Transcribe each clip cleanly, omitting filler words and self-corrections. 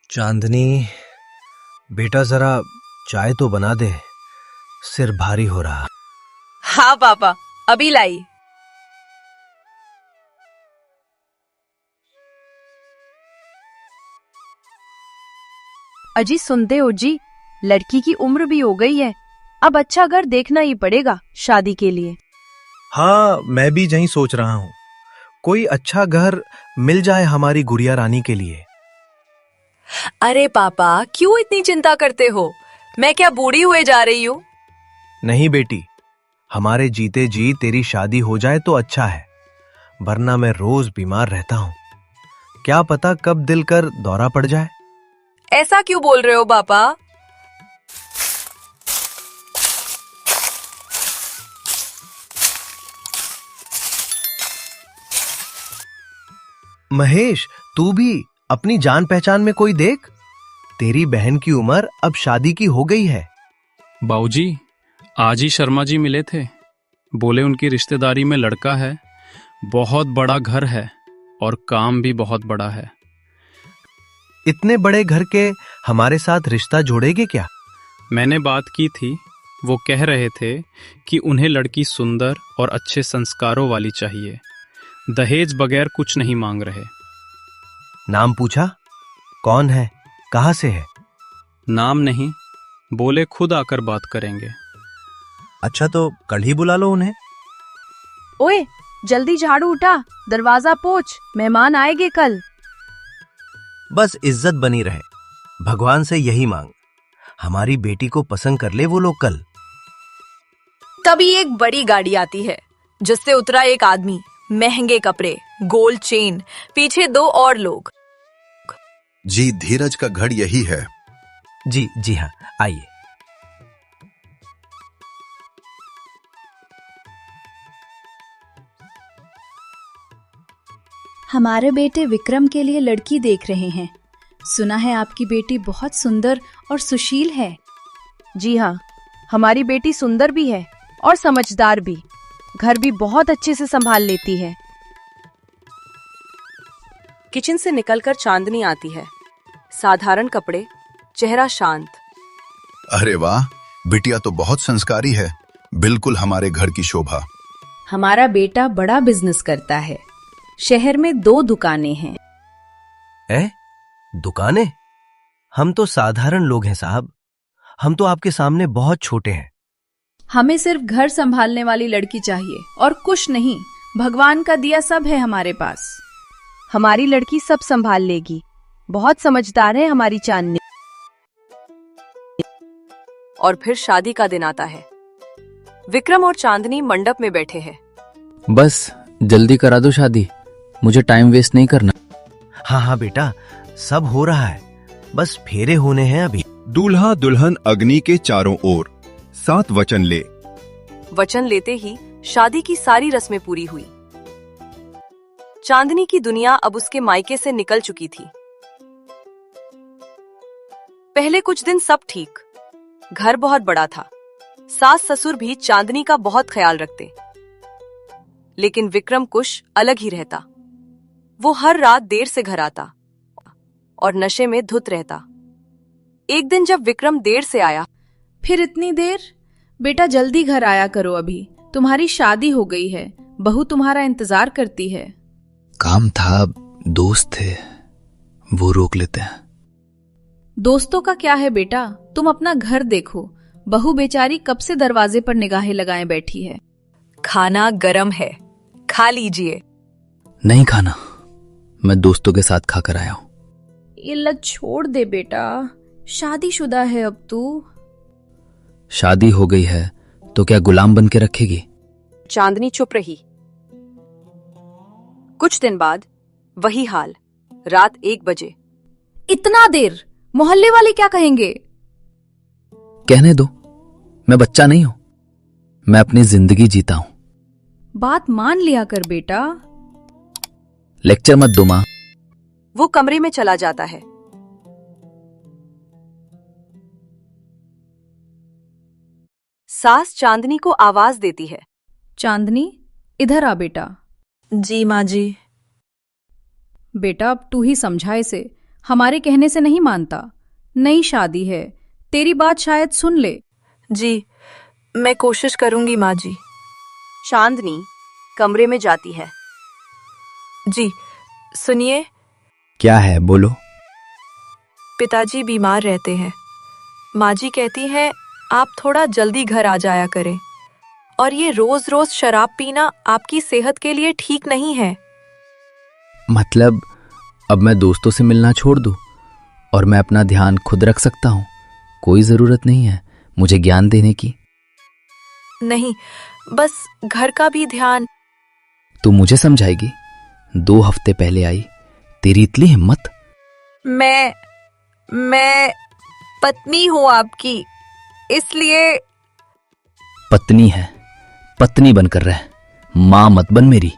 चांदनी, बेटा जरा चाय तो बना दे, सिर भारी हो रहा। हाँ पापा, अभी लाई। अजी सुनते हो जी, लड़की की उम्र भी हो गई है, अब अच्छा घर देखना ही पड़ेगा शादी के लिए। हाँ, मैं भी यही सोच रहा हूँ, कोई अच्छा घर मिल जाए हमारी गुड़िया रानी के लिए। अरे पापा, क्यों इतनी चिंता करते हो? मैं क्या बूढ़ी हुए जा रही हूँ? नहीं बेटी, हमारे जीते जी तेरी शादी हो जाए तो अच्छा है, वरना मैं रोज बीमार रहता हूँ। क्या पता कब दिल कर दौरा पड़ जाए। ऐसा क्यों बोल रहे हो पापा? महेश, तू भी अपनी जान पहचान में कोई देख। तेरी बहन की उम्र अब शादी की हो गई है। बाऊजी, आज ही शर्मा जी मिले थे, बोले उनकी रिश्तेदारी में लड़का है, बहुत बड़ा घर है और काम भी बहुत बड़ा है। इतने बड़े घर के हमारे साथ रिश्ता जोड़ेगे क्या? मैंने बात की थी, वो कह रहे थे कि उन्हें लड़की सुंदर और अच्छे संस्कारों वाली चाहिए, दहेज बगैर कुछ नहीं मांग रहे। नाम पूछा? कौन है, कहाँ से है? नाम नहीं, बोले खुद आकर बात करेंगे। अच्छा, तो कल ही बुला लो उन्हें। ओए, जल्दी झाड़ू उठा, दरवाजा पोंछ, मेहमान आएंगे कल। बस इज्जत बनी रहे, भगवान से यही मांग, हमारी बेटी को पसंद कर ले वो लोग कल। तभी एक बड़ी गाड़ी आती है, जिससे उतरा एक आदमी, महंगे कपड़े, गोल्ड चेन, पीछे 2 और लोग। जी, धीरज का घर यही है। जी हाँ, आइए। हमारे बेटे विक्रम के लिए लड़की देख रहे हैं। सुना है आपकी बेटी बहुत सुंदर और सुशील है। जी हाँ, हमारी बेटी सुंदर भी है और समझदार भी, घर भी बहुत अच्छे से संभाल लेती है। किचन से निकलकर चांदनी आती है, साधारण कपड़े, चेहरा शांत। अरे वाह, बिटिया तो बहुत संस्कारी है, बिल्कुल हमारे घर की शोभा। हमारा बेटा बड़ा बिजनेस करता है, शहर में 2 दुकानें हैं। दुकानें? हम तो साधारण लोग हैं साहब, हम तो आपके सामने बहुत छोटे हैं। हमें सिर्फ घर संभालने वाली लड़की चाहिए और कुछ नहीं, भगवान का दिया सब है हमारे पास। हमारी लड़की सब संभाल लेगी, बहुत समझदार है हमारी चांदनी। और फिर शादी का दिन आता है। विक्रम और चांदनी मंडप में बैठे हैं। बस जल्दी करा दो शादी, मुझे टाइम वेस्ट नहीं करना। हाँ बेटा, सब हो रहा है, बस फेरे होने हैं अभी। दूल्हा दुल्हन अग्नि के चारों ओर, 7 वचन ले। वचन लेते ही शादी की सारी रस्में पूरी हुई। चांदनी की दुनिया अब उसके मायके से निकल चुकी थी। पहले कुछ दिन सब ठीक, घर बहुत बड़ा था, सास ससुर भी चांदनी का बहुत ख्याल रखते। लेकिन विक्रम कुछ अलग ही रहता। वो हर रात देर से घर आता और नशे में धुत रहता। एक दिन जब विक्रम देर से आया, फिर इतनी देर? बेटा जल्दी घर आया करो, अभी तुम्हारी शादी हो गई है, बहू तुम्हारा इंतजार करती है। काम था, दोस्त थे, वो रोक लेते हैं। दोस्तों का क्या है बेटा, तुम अपना घर देखो, बहू बेचारी कब से दरवाजे पर निगाहें लगाए बैठी है। खाना गरम है, खा लीजिए। नहीं खाना, मैं दोस्तों के साथ खाकर आया हूँ। ये लत छोड़ दे बेटा, शादीशुदा है अब तू। शादी हो गई है तो क्या गुलाम बन के रखेगी? चांदनी चुप रही। कुछ दिन बाद वही हाल, रात 1 बजे। इतना देर, मोहल्ले वाले क्या कहेंगे? कहने दो, मैं बच्चा नहीं हूं, मैं अपनी जिंदगी जीता हूं। बात मान लिया कर बेटा। लेक्चर मत दो मां। वो कमरे में चला जाता है। सास चांदनी को आवाज देती है। चांदनी, इधर आ बेटा। जी माँ जी। बेटा अब तू ही समझा इसे, हमारे कहने से नहीं मानता। नई शादी है, तेरी बात शायद सुन ले। जी, मैं कोशिश करूंगी माँ जी। चांदनी कमरे में जाती है। जी, सुनिए। क्या है, बोलो। पिताजी बीमार रहते हैं। माँ जी कहती हैं आप थोड़ा जल्दी घर आ जाया करें, और ये रोज रोज शराब पीना आपकी सेहत के लिए ठीक नहीं है। मतलब अब मैं दोस्तों से मिलना छोड़ दूं और मैं अपना ध्यान खुद रख सकता हूं? कोई जरूरत नहीं है मुझे ज्ञान देने की। नहीं, बस घर का भी ध्यान। तू मुझे समझाएगी? 2 हफ्ते पहले आई, तेरी इतनी हिम्मत। मैं पत्नी हूं आपकी, इसलिए। पत्नी है, पत्नी बनकर रह, मां मत बन मेरी।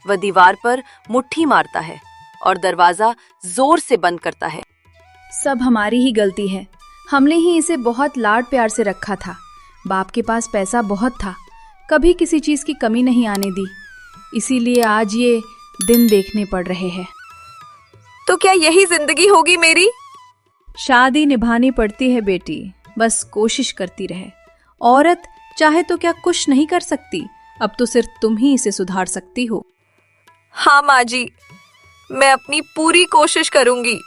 वह दीवार पर मुट्ठी मारता है और दरवाजा जोर से बंद करता है। सब हमारी ही गलती है, हमने ही इसे बहुत लाड प्यार से रखा था। बाप के पास पैसा बहुत था, कभी किसी चीज की कमी नहीं आने दी, इसीलिए आज ये दिन देखने पड़ रहे हैं। तो क्या यही जिंदगी होगी मेरी? शादी निभानी पड़ती है बेटी, बस कोशिश करती रहे। औरत चाहे तो क्या कुछ नहीं कर सकती, अब तो सिर्फ तुम ही इसे सुधार सकती हो। हाँ माँ जी, मैं अपनी पूरी कोशिश करूंगी।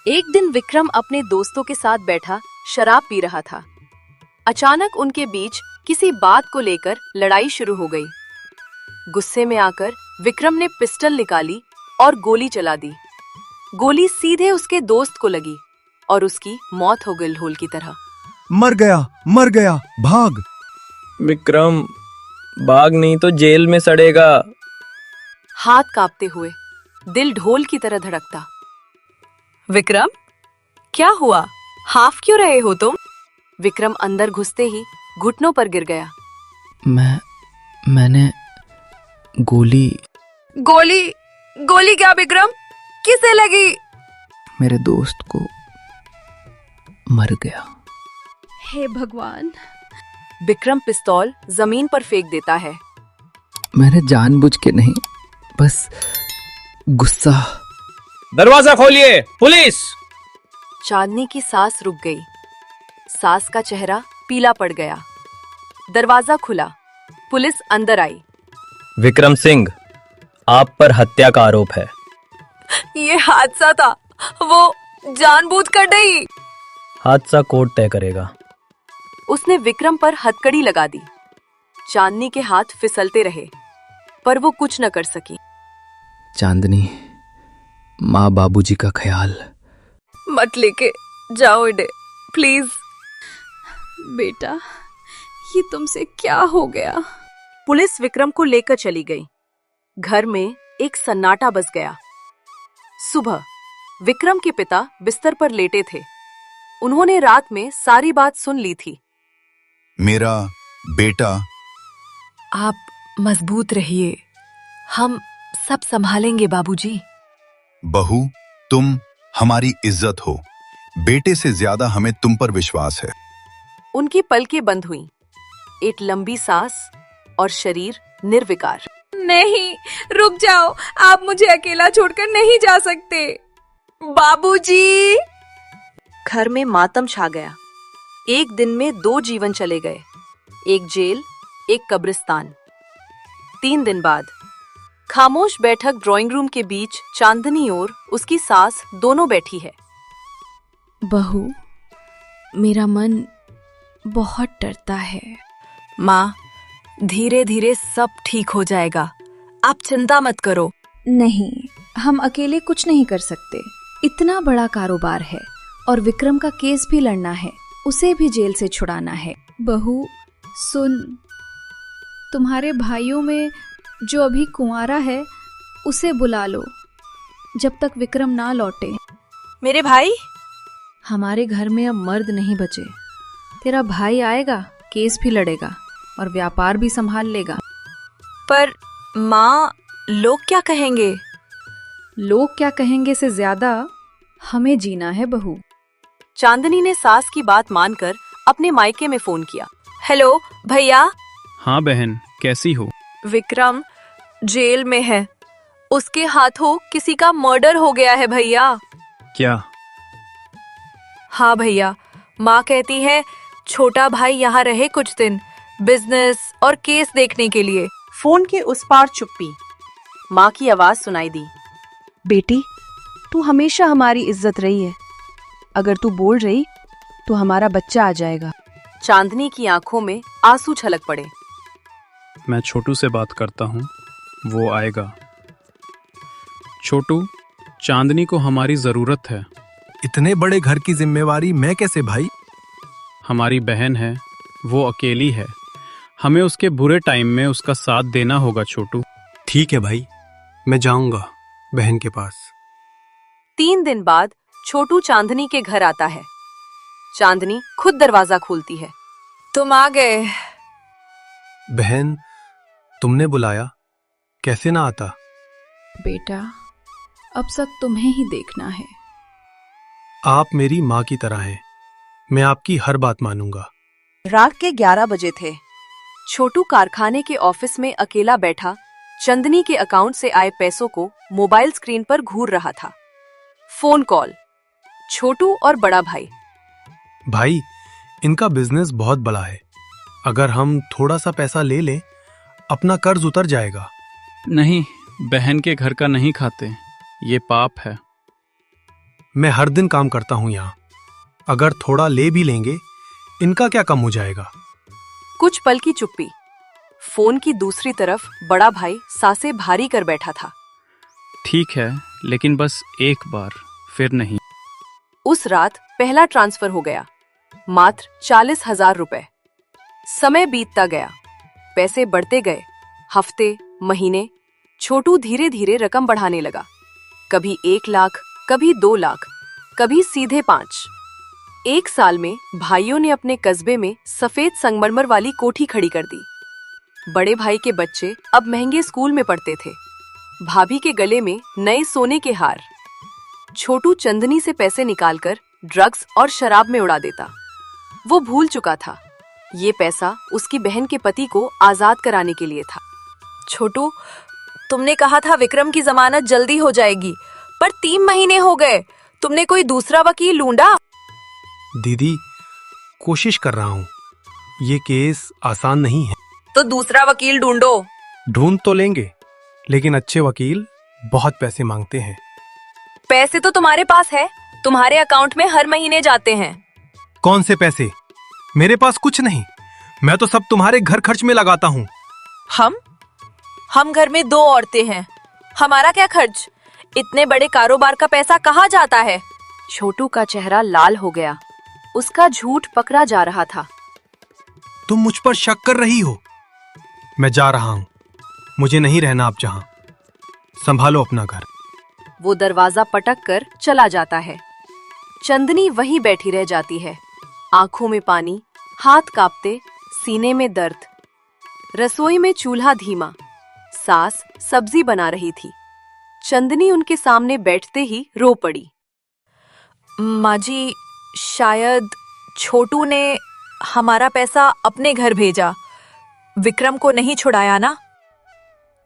एक दिन विक्रम अपने दोस्तों के साथ बैठा शराब पी रहा था। अचानक उनके बीच किसी बात को लेकर लड़ाई शुरू हो गई। गुस्से में आकर विक्रम ने पिस्टल निकाली और गोली चला दी। गोली सीधे उसके दोस्त को लगी और उसकी मौत हो गई ढोल की तरह। मर गया, भाग। विक्रम, भाग नहीं तो जेल में सड़ेगा। हाथ कांपते हुए, दिल ढोल की तरह धड़कता। विक्रम, क्या हुआ? हाफ क्यों रहे हो तुम? विक्रम अंदर घुसते ही घुटनों पर गिर गया। मैंने गोली क्या विक्रम? किसे लगी? मेरे दोस्त को मर गया। हे भगवान। विक्रम पिस्तौल जमीन पर फेंक देता है। मैंने जानबूझ के नहीं, बस गुस्सा। दरवाजा खोलिए, पुलिस! चांदनी की सांस रुक गई। सास का चेहरा पीला पड़ गया। दरवाजा खुला, पुलिस अंदर आई। विक्रम सिंह, आप पर हत्या का आरोप है। ये हादसा था, वो जानबूझ कर नहीं। हादसा कोर्ट तय करेगा। उसने विक्रम पर हथकड़ी लगा दी। चांदनी के हाथ फिसलते रहे, पर वो कुछ न कर सकी। चांदनी, माँ बाबूजी का ख्याल। मत लेके जाओ इन्हें, प्लीज। बेटा, ये तुमसे क्या हो गया? पुलिस विक्रम को लेकर चली गई। घर में एक सन्नाटा बस गया। सुबह विक्रम के पिता बिस्तर पर लेटे थे। उन्होंने रात में सारी बात सुन ली थी। मेरा बेटा। आप मजबूत रहिए, हम सब संभालेंगे बाबूजी। बहू, तुम हमारी इज्जत हो। बेटे से ज्यादा हमें तुम पर विश्वास है। उनकी पलकें बंद हुईं। एक लंबी सांस और शरीर निर्विकार। नहीं, रुक जाओ, आप मुझे अकेला छोड़कर नहीं जा सकते। बाबूजी! घर में मातम छा गया। एक दिन में 2 जीवन चले गए, एक जेल, एक कब्रिस्तान। 3 दिन बाद खामोश बैठक ड्राइंग रूम के बीच चांदनी और उसकी सास दोनों बैठी है। बहू, मेरा मन बहुत डरता है। माँ, धीरे धीरे सब ठीक हो जाएगा, आप चिंता मत करो। नहीं, हम अकेले कुछ नहीं कर सकते। इतना बड़ा कारोबार है और विक्रम का केस भी लड़ना है, उसे भी जेल से छुड़ाना है। बहू सुन, तुम्हारे भाइयों में जो अभी कुंवारा है उसे बुला लो, जब तक विक्रम ना लौटे। मेरे भाई? हमारे घर में अब मर्द नहीं बचे। तेरा भाई आएगा, केस भी लड़ेगा और व्यापार भी संभाल लेगा। पर माँ, लोग क्या कहेंगे? लोग क्या कहेंगे से ज्यादा हमें जीना है बहू। चांदनी ने सास की बात मानकर अपने मायके में फोन किया। हेलो भैया। हाँ बहन, कैसी हो? विक्रम जेल में है। उसके हाथों किसी का मर्डर हो गया है भैया। क्या? हाँ भैया, माँ कहती है छोटा भाई यहाँ रहे कुछ दिन, बिजनेस और केस देखने के लिए। फोन के उस पार चुप्पी। माँ की आवाज सुनाई दी। बेटी, तू हमेशा हमारी इज्जत रही है। अगर तू बोल रही तो हमारा बच्चा आ जाएगा। चांदनी की आंखों में आंसू छलक पड़े। मैं छोटू से बात करता हूँ, वो आएगा। छोटू, चांदनी को हमारी जरूरत है। इतने बड़े घर की जिम्मेवारी मैं कैसे भाई? हमारी बहन है, वो अकेली है। हमें उसके बुरे टाइम में उसका साथ देना होगा छोटू। ठीक है भाई, मैं जाऊंगा बहन के पास। 3 दिन बाद छोटू चांदनी के घर आता है। चांदनी खुद दरवाजा खोलती है। तुम आ गए। बहन, तुमने बुलाया, कैसे ना आता। बेटा, अब सब तुम्हें ही देखना है। आप मेरी माँ की तरह हैं। मैं आपकी हर बात मानूंगा। रात के 11 बजे थे। छोटू कारखाने के ऑफिस में अकेला बैठा चंदनी के अकाउंट से आए पैसों को मोबाइल स्क्रीन पर घूर रहा था। Phone call. छोटू और बड़ा भाई। भाई, इनका बिजनेस बहुत बड़ा है। अगर हम थोड़ा सा पैसा ले लें, अपना कर्ज उतर जाएगा। नहीं, बहन के घर का नहीं खाते, ये पाप है। मैं हर दिन काम करता हूं यहाँ। अगर थोड़ा ले भी लेंगे, इनका क्या कम हो जाएगा। कुछ पल की चुप्पी। फोन की दूसरी तरफ बड़ा भाई सांसें भारी कर बैठा था। ठीक है, लेकिन बस एक बार, फिर नहीं। उस रात पहला ट्रांसफर हो गया, मात्र 40,000 रुपए। समय बीतता गया, पैसे बढ़ते गए। हफ्ते, महीने। छोटू धीरे धीरे रकम बढ़ाने लगा। कभी 1 लाख, कभी 2 लाख, कभी सीधे 5। 1 साल में भाइयों ने अपने कस्बे में सफेद संगमरमर वाली कोठी खड़ी कर दी। बड़े भाई के बच्चे अब महंगे स्कूल में पढ़ते थे। भाभी के गले में नए सोने के हार। छोटू चंदनी से पैसे निकालकर ड्रग्स और शराब में उड़ा देता। वो भूल चुका था, ये पैसा उसकी बहन के पति को आजाद कराने के लिए था। छोटू, तुमने कहा था विक्रम की जमानत जल्दी हो जाएगी, पर 3 महीने हो गए। तुमने कोई दूसरा वकील ढूंढा? दीदी, कोशिश कर रहा हूं। ये केस आसान नहीं है। तो दूसरा वकील ढूंढो। ढूंढ तो लेंगे, लेकिन अच्छे वकील बहुत पैसे मांगते हैं। पैसे तो तुम्हारे पास है, तुम्हारे अकाउंट में हर महीने जाते हैं। कौन से पैसे? मेरे पास कुछ नहीं। मैं तो सब तुम्हारे घर खर्च में लगाता हूँ। हम घर में 2 औरतें हैं, हमारा क्या खर्च? इतने बड़े कारोबार का पैसा कहाँ जाता है? छोटू का चेहरा लाल हो गया। उसका झूठ पकड़ा जा रहा था। तुम मुझ पर शक कर रही हो। मैं जा रहा हूं। मुझे नहीं रहना अब जहां। संभालो अपना घर। वो दरवाजा पटक कर चला जाता है। चंदनी वहीं बैठी रह जाती है, आंखों में पानी, हाथ कांपते, सीने में दर्द। रसोई में चूल्हा धीमा। सास सब्जी बना रही थी। चंदनी उनके सामने बैठते ही रो पड़ी। माँ जी, शायद छोटू ने हमारा पैसा अपने घर भेजा, विक्रम को नहीं छुड़ाया ना?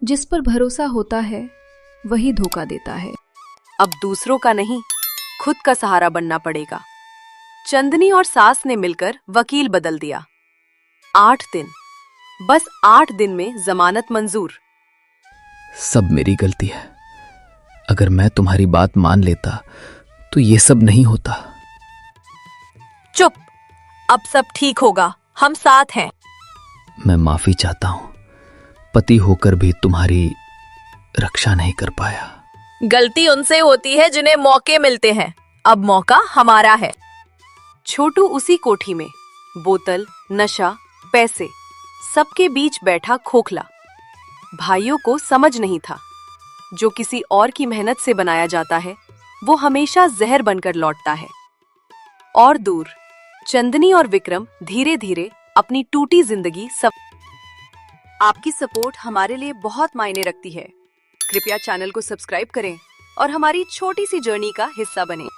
जिस पर भरोसा होता है वही धोखा देता है। अब दूसरों का नहीं, खुद का सहारा बनना पड़ेगा। चंदनी और सास ने मिलकर वकील बदल दिया। 8 दिन, बस 8 दिन में जमानत मंजूर। सब मेरी गलती है। अगर मैं तुम्हारी बात मान लेता तो ये सब नहीं होता। चुप, अब सब ठीक होगा, हम साथ हैं। मैं माफी चाहता हूं, पति होकर भी तुम्हारी रक्षा नहीं कर पाया। गलती उनसे होती है जिन्हें मौके मिलते हैं, अब मौका हमारा है। छोटू उसी कोठी में, बोतल, नशा, पैसे, सबके बीच बैठा खोखला। भाइयों को समझ नहीं था, जो किसी और की मेहनत से बनाया जाता है वो हमेशा जहर बनकर लौटता है। और दूर चंदनी और विक्रम धीरे धीरे अपनी टूटी जिंदगी आपकी सपोर्ट हमारे लिए बहुत मायने रखती है। कृपया चैनल को सब्सक्राइब करें और हमारी छोटी सी जर्नी का हिस्सा बनें।